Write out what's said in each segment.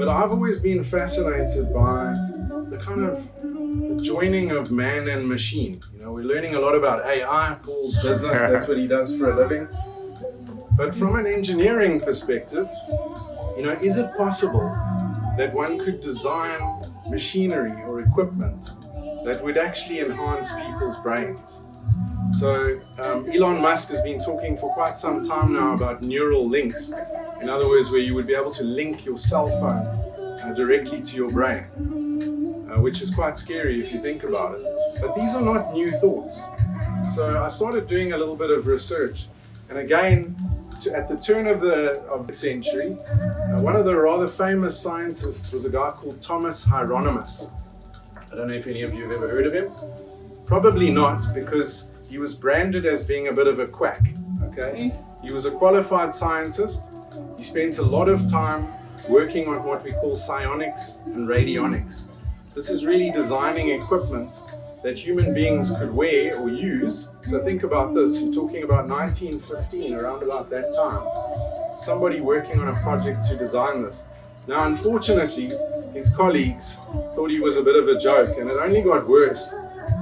But I've always been fascinated by the kind of the joining of man and machine. You know, we're learning a lot about AI, Paul's business, that's what he does for a living. But from an engineering perspective, you know, is it possible that one could design machinery or equipment that would actually enhance people's brains? So Elon Musk has been talking for quite some time now about neural links. In other words, where you would be able to link your cell phone directly to your brain, which is quite scary if you think about it. But these are not new thoughts. So I started doing a little bit of research. And again, at the turn of the century, one of the rather famous scientists was a guy called Thomas Hieronymus. I don't know if any of you have ever heard of him. Probably not, because he was branded as being a bit of a quack, okay? He was a qualified scientist. He spent a lot of time working on what we call psionics and radionics. This is really designing equipment that human beings could wear or use. So think about this, you're talking about 1915, around about that time. Somebody working on a project to design this. Now, unfortunately, his colleagues thought he was a bit of a joke, and it only got worse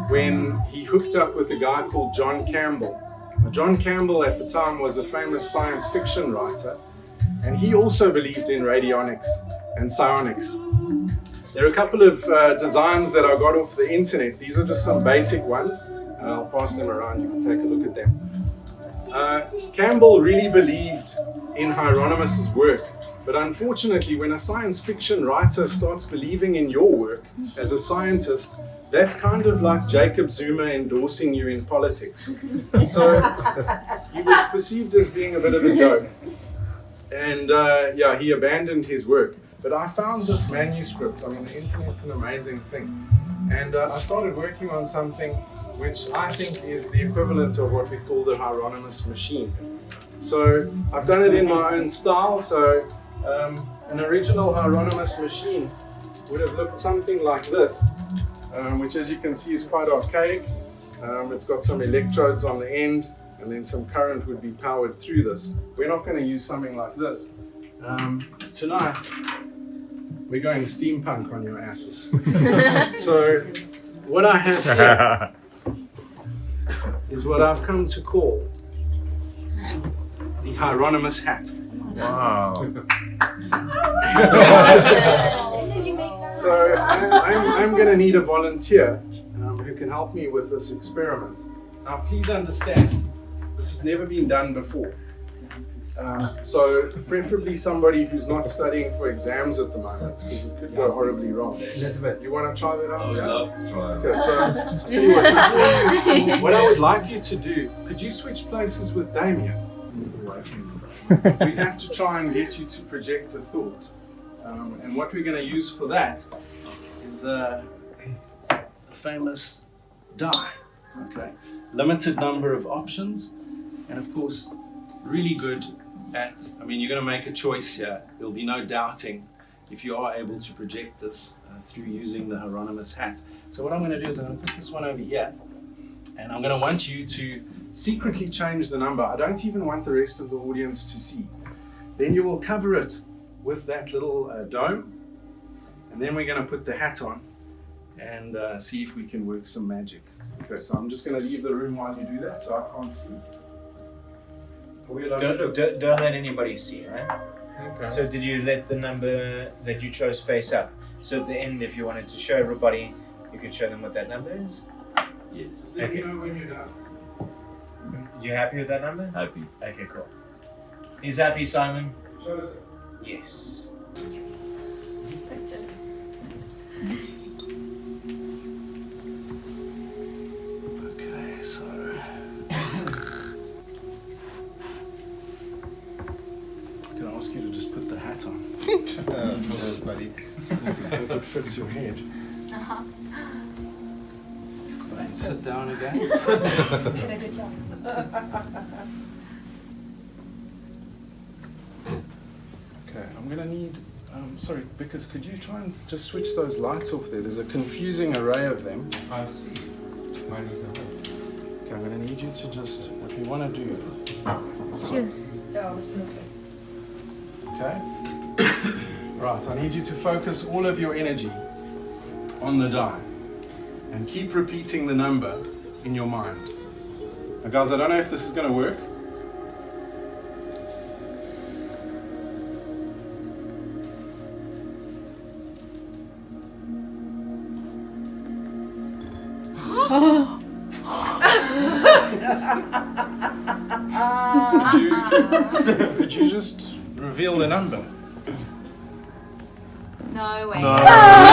when he hooked up with a guy called John Campbell. Now, John Campbell at the time was a famous science fiction writer, and he also believed in radionics and psionics. There are a couple of designs that I got off the internet. These are just some basic ones. I'll pass them around, you can take a look at them. Campbell really believed in Hieronymus's work, but unfortunately, when a science fiction writer starts believing in your work as a scientist, that's kind of like Jacob Zuma endorsing you in politics. So he was perceived as being a bit of a joke. And he abandoned his work. But I found this manuscript. I mean, the internet's an amazing thing. And I started working on something which I think is the equivalent of what we call the Hieronymus Machine. So I've done it in my own style. So an original Hieronymus Machine would have looked something like this, which, as you can see, is quite archaic. It's got some electrodes on the end, and then some current would be powered through this. We're not going to use something like this. Tonight, we're going steampunk on your asses. So what I have here is what I've come to call the Hieronymus hat. Wow. So I'm going to need a volunteer who can help me with this experiment. Now please understand, this has never been done before. So preferably somebody who's not studying for exams at the moment, because it could go horribly wrong. Elizabeth, you want to try that out? I'd love to try it. Okay, so I'll tell you what, what I would like you to do, could you switch places with Damien? We have to try and get you to project a thought. And what we're going to use for that is a famous die. Okay, limited number of options, and of course, really good at, I mean, you're going to make a choice here. There'll be no doubting if you are able to project this through using the Hieronymus hat. So what I'm going to do is I'm going to put this one over here, and I'm going to want you to secretly change the number. I don't even want the rest of the audience to see. Then you will cover it with that little dome, and then we're going to put the hat on and see if we can work some magic. Okay, so I'm just going to leave the room while you do that, so I can't see. Don't let anybody see, right? Okay. So did you let the number that you chose face up? So at the end, if you wanted to show everybody, you could show them what that number is? Yes. Let me know when you're done. You happy with that number? Happy. Okay, cool. He's happy, Simon? Show us it. Yes. Okay, so can I ask you to just put the hat on? Buddy. Hope it fits your head. And sit down again. Did a good job. Okay, I'm gonna need, sorry, Vickers, could you try and just switch those lights off there? There's a confusing array of them. I see. Mine is not. Okay, I'm gonna need you to just, what we wanna do, Cheers. That was perfect. okay? Right, I need you to focus all of your energy on the die and keep repeating the number in your mind. Now guys, I don't know if this is going to work. Could you just reveal the number? No way. No.